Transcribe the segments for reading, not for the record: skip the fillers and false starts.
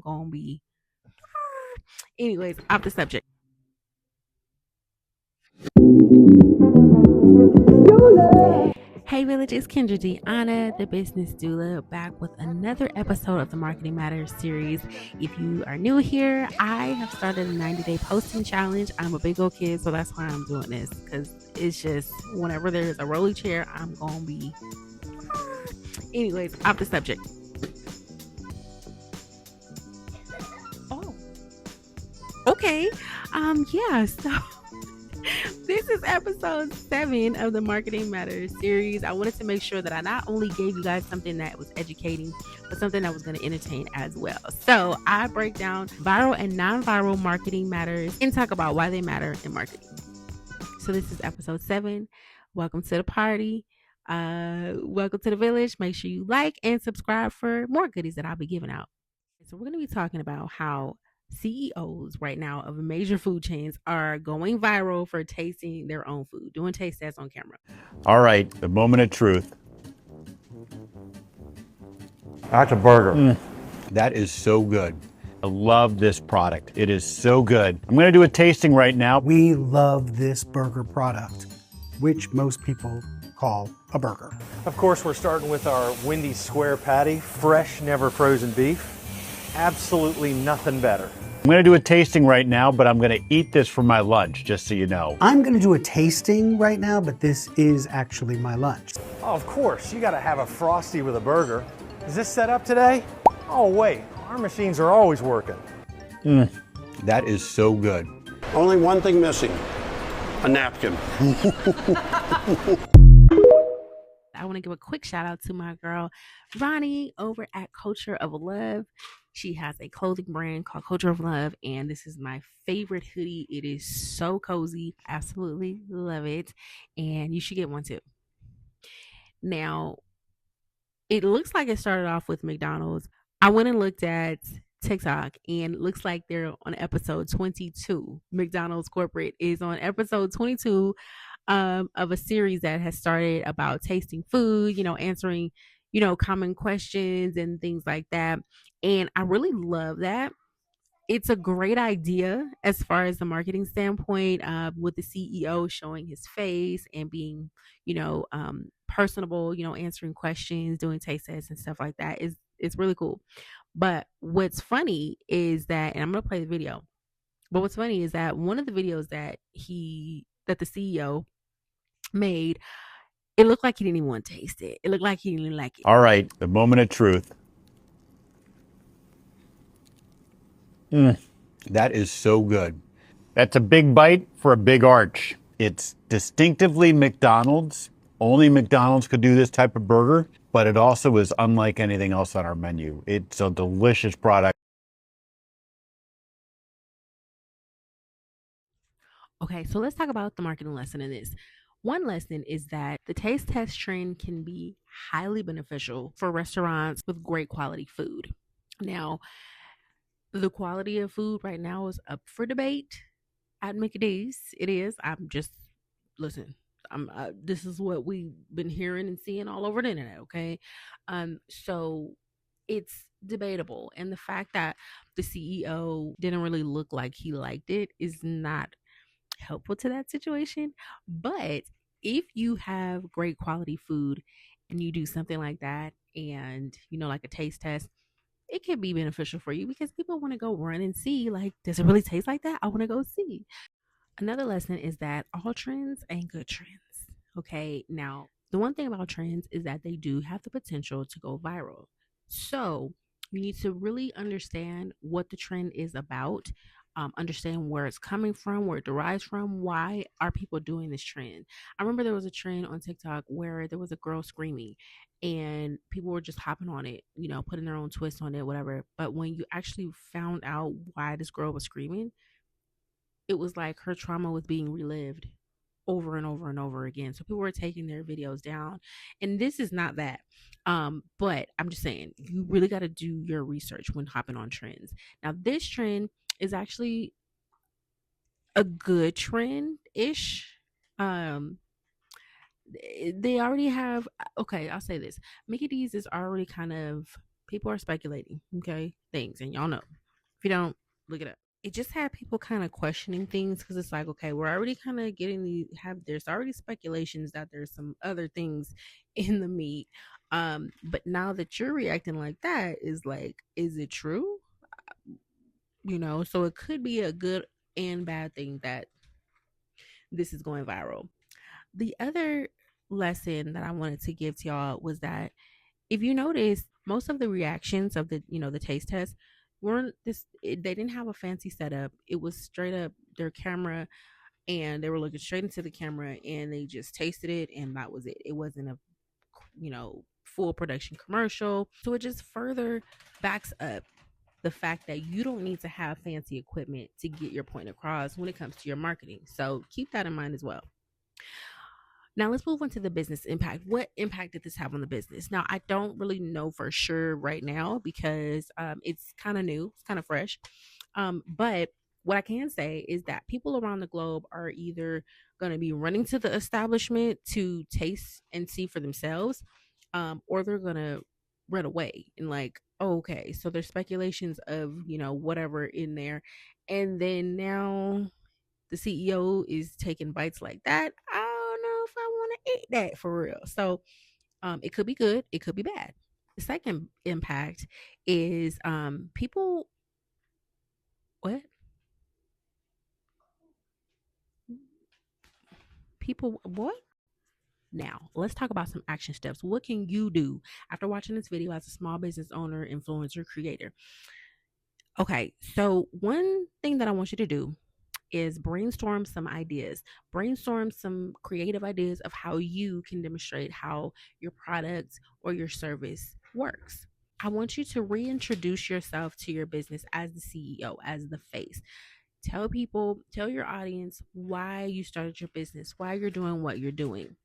gonna be anyways, off the subject. Hey Village, it's Kendra Deanna, the business doula, back with another episode of the Marketing Matters series. If you are new here, I have started a 90-day posting challenge. I'm a big old kid, so that's why I'm doing this, because it's just whenever there's a rolly chair, I'm gonna be anyways, off the subject. Oh, okay. Yeah, so this is episode 7 of the Marketing Matters series. I wanted to make sure that I not only gave you guys something that was educating, but something that was going to entertain as well. So I break down viral and non-viral marketing matters and talk about why they matter in marketing. So this is episode 7. Welcome to the party. Welcome to the village. Make sure you like and subscribe for more goodies that I'll be giving out. So we're going to be talking about how CEOs right now of major food chains are going viral for tasting their own food, doing taste tests on camera. All right, the moment of truth. That's a burger. That is so good. I love this product. It is so good. I'm going to do a tasting right now. We love this burger product, which most people call a burger. Of course, we're starting with our Wendy's Square Patty, fresh, never frozen beef. Absolutely nothing better. I'm going to do a tasting right now, but I'm going to eat this for my lunch, just so you know. I'm going to do a tasting right now, but this is actually my lunch. Oh, of course, you gotta have a Frosty with a burger. Is this set up today? Oh wait, our machines are always working. That is so good. Only one thing missing, a napkin. I want to give a quick shout out to my girl, Ronnie, over at Culture of Love. She has a clothing brand called Culture of Love, and this is my favorite hoodie. It is so cozy. Absolutely love it. And you should get one too. Now, it looks like it started off with McDonald's. I went and looked at TikTok, and it looks like they're on episode 22. McDonald's corporate is on episode 22 of a series that has started about tasting food, answering, common questions and things like that. And I really love that. It's a great idea as far as the marketing standpoint, with the CEO showing his face and being, personable, answering questions, doing taste tests and stuff like that is it's really cool. But what's funny is that, and I'm gonna play the video. But what's funny is that one of the videos that the CEO made, it looked like he didn't even want to taste it. It looked like he didn't like it. All right, the moment of truth. That is so good. That's a big bite for a big arch. It's distinctively McDonald's. Only McDonald's could do this type of burger, but it also is unlike anything else on our menu. It's a delicious product. Okay, so let's talk about the marketing lesson in this. One lesson is that the taste test trend can be highly beneficial for restaurants with great quality food. Now, the quality of food right now is up for debate at McD's. It is. Listen. This is what we've been hearing and seeing all over the internet. Okay, so it's debatable, and the fact that the CEO didn't really look like he liked it is not helpful to that situation. But if you have great quality food and you do something like that, and like a taste test, it can be beneficial for you because people want to go run and see, like, does it really taste like that? I want to go see. Another lesson is that all trends ain't good trends. Okay. Now, the one thing about trends is that they do have the potential to go viral. So you need to really understand what the trend is about, understand where it's coming from, where it derives from, why are people doing this trend. I remember there was a trend on TikTok where there was a girl screaming and people were just hopping on it, putting their own twist on it, whatever. But when you actually found out why this girl was screaming, it was like her trauma was being relived over and over and over again. So people were taking their videos down. And this is not that. But I'm just saying, you really got to do your research when hopping on trends. Now, this trend is actually a good trend-ish. They already have, okay, I'll say this. Mickey D's is already kind of People are speculating, okay, things, and y'all know. If you don't, look it up. It just had people kind of questioning things because it's like, okay, we're already kind of getting there's already speculations that there's some other things in the meat. But now that you're reacting like that, is like, is it true? So it could be a good and bad thing that this is going viral. The other lesson that I wanted to give to y'all was that if you notice, most of the reactions of the taste test weren't they didn't have a fancy setup. It was straight up their camera, and they were looking straight into the camera, and they just tasted it, and that was it. It wasn't a full production commercial. So it just further backs up the fact that you don't need to have fancy equipment to get your point across when it comes to your marketing. So keep that in mind as well. Now let's move on to the business impact. What impact did this have on the business? Now, I don't really know for sure right now because it's kind of new, it's kind of fresh. But what I can say is that people around the globe are either going to be running to the establishment to taste and see for themselves, or they're going to run away and like, oh, okay, so there's speculations of, whatever in there. And then now the CEO is taking bites like that. I don't know if I want to eat that for real. So it could be good, it could be bad. The second impact is people what? People what? Now, let's talk about some action steps. What can you do after watching this video as a small business owner, influencer, creator? Okay, so one thing that I want you to do is brainstorm some ideas, brainstorm some creative ideas of how you can demonstrate how your product or your service works. I want you to reintroduce yourself to your business as the CEO, as the face. Tell your audience why you started your business, why you're doing what you're doing.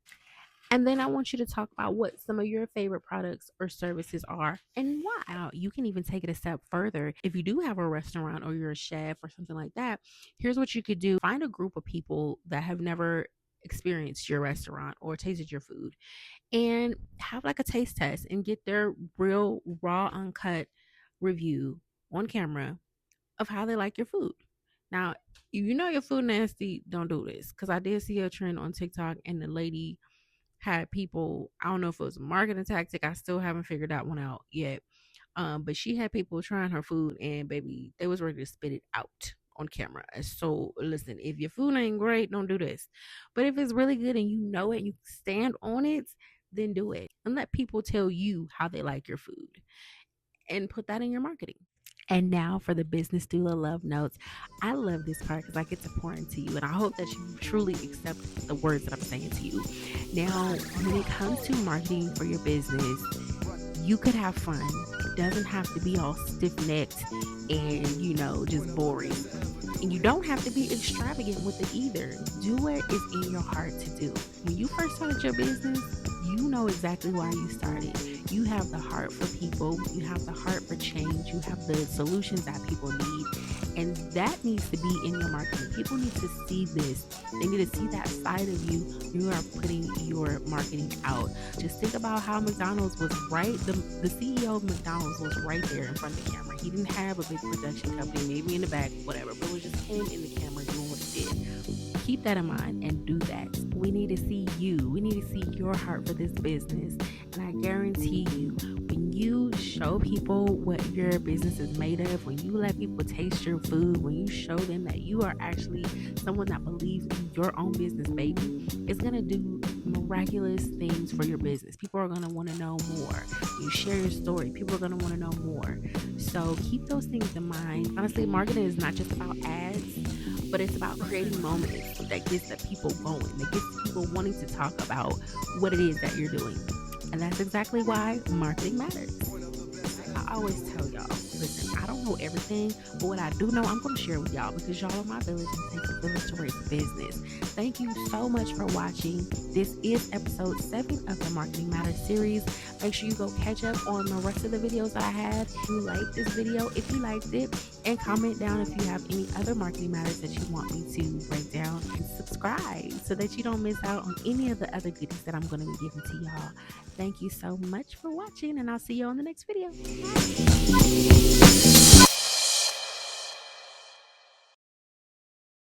And then I want you to talk about what some of your favorite products or services are and why. Now, you can even take it a step further. If you do have a restaurant or you're a chef or something like that, here's what you could do. Find a group of people that have never experienced your restaurant or tasted your food and have like a taste test and get their real, raw, uncut review on camera of how they like your food. Now, if you know your food nasty, don't do this, because I did see a trend on TikTok and the lady had people, I don't know if it was a marketing tactic, I still haven't figured that one out yet, but she had people trying her food and baby, they was ready to spit it out on camera. So listen, if your food ain't great, don't do this. But if it's really good and you know it, you stand on it, then do it and let people tell you how they like your food and put that in your marketing. And now for the business doula love notes. I love this part because I get to pour into you, and I hope that you truly accept the words that I'm saying to you. Now, when it comes to marketing for your business, you could have fun. It doesn't have to be all stiff-necked and, just boring. And you don't have to be extravagant with it either. Do what is in your heart to do. When you first started your business, you know exactly why you started. You have the heart for people. You have the heart for change. You have the solutions that people need. And that needs to be in your marketing. People need to see this. They need to see that side of you. You are putting your marketing out. Just think about how McDonald's was right. The CEO of McDonald's was right there in front of the camera. He didn't have a big production company, maybe in the back, whatever, but it was just him in the camera doing what he did. Keep that in mind and do that. We need to see you. We need to see your heart for this business. And I guarantee you, when you show people what your business is made of, when you let people taste your food, when you show them that you are actually someone that believes in your own business, baby, it's going to do miraculous things for your business. People are going to want to know more. You share your story, people are going to want to know more. So keep those things in mind. Honestly, marketing is not just about ads, but it's about creating moments that gets the people going, that gets people wanting to talk about what it is that you're doing. And that's exactly why marketing matters. I always tell y'all, listen, I don't know everything, but what I do know, I'm going to share with y'all because y'all are my village and it takes a village to raise business. Thank you so much for watching. This is episode 7 of the Marketing Matters series. Make sure you go catch up on the rest of the videos that I had. If you liked this video, if you liked it, and comment down if you have any other Marketing Matters that you want me to break down, and subscribe so that you don't miss out on any of the other goodies that I'm going to be giving to y'all. Thank you so much for watching, and I'll see you on the next video. Bye.